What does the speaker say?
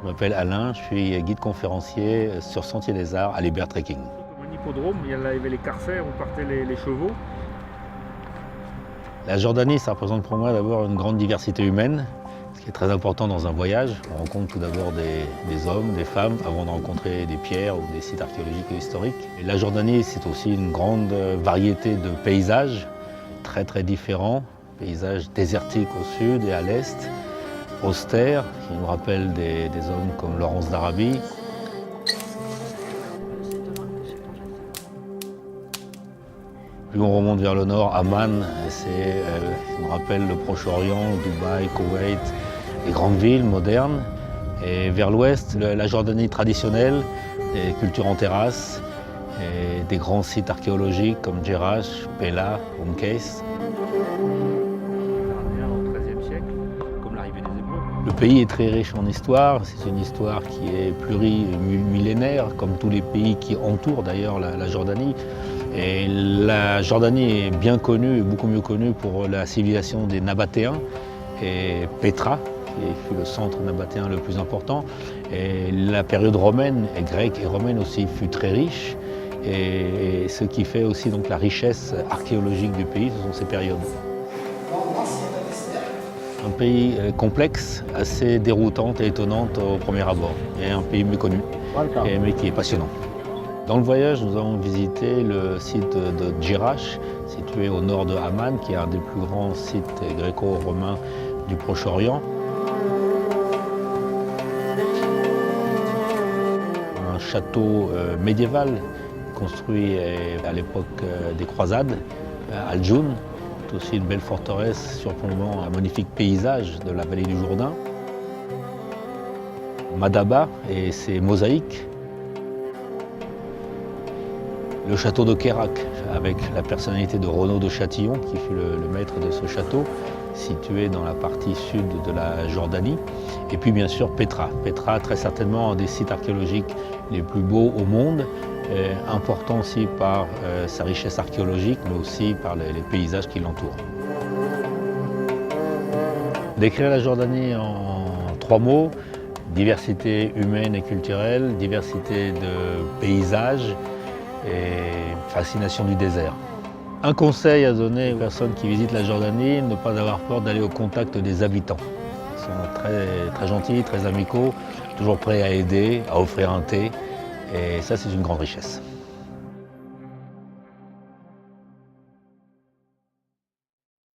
Je m'appelle Alain, je suis guide conférencier sur Sentier des Arts à Libère Trekking. Comme un hippodrome, il y avait les carfers où partaient les chevaux. La Jordanie, ça représente pour moi d'abord une grande diversité humaine, ce qui est très important dans un voyage. On rencontre tout d'abord des hommes, des femmes, avant de rencontrer des pierres ou des sites archéologiques et historiques. Et la Jordanie, c'est aussi une grande variété de paysages, très différents. Paysages désertiques au sud et à l'est, austères, qui nous rappellent des hommes comme Laurence d'Arabie. Plus on remonte vers le nord, Amman, ça nous rappelle le Proche-Orient, Dubaï, Koweït, les grandes villes modernes. Et vers l'ouest, la Jordanie traditionnelle, des cultures en terrasse, et des grands sites archéologiques comme Jerash, Pella, Umkeis. Au XIIIe siècle, comme l'arrivée des Hébreux. Le pays est très riche en histoire, c'est une histoire qui est plurimillénaire, comme tous les pays qui entourent d'ailleurs la Jordanie. Et la Jordanie est bien connue, beaucoup mieux connue pour la civilisation des Nabatéens et Pétra, qui fut le centre nabatéen le plus important. Et la période romaine, et grecque et romaine aussi, fut très riche. Et ce qui fait aussi donc la richesse archéologique du pays, ce sont ces périodes. Un pays complexe, assez déroutante et étonnante au premier abord, et un pays méconnu, mais qui est passionnant. Dans le voyage, nous avons visité le site de Jerash, situé au nord de Amman, qui est un des plus grands sites gréco-romains du Proche-Orient. Un château médiéval construit à l'époque des croisades, à Al-Joun. C'est aussi une belle forteresse surplombant un magnifique paysage de la vallée du Jourdain. Madaba et ses mosaïques. Le château de Kérak, avec la personnalité de Renaud de Châtillon, qui fut le maître de ce château, situé dans la partie sud de la Jordanie. Et puis bien sûr Pétra. Pétra, très certainement un des sites archéologiques les plus beaux au monde, important aussi par sa richesse archéologique, mais aussi par les paysages qui l'entourent. Décrire la Jordanie en 3 mots: diversité humaine et culturelle, diversité de paysages, et fascination du désert. Un conseil à donner aux personnes qui visitent la Jordanie: ne pas avoir peur d'aller au contact des habitants. Ils sont très gentils, très amicaux, toujours prêts à aider, à offrir un thé, et ça c'est une grande richesse.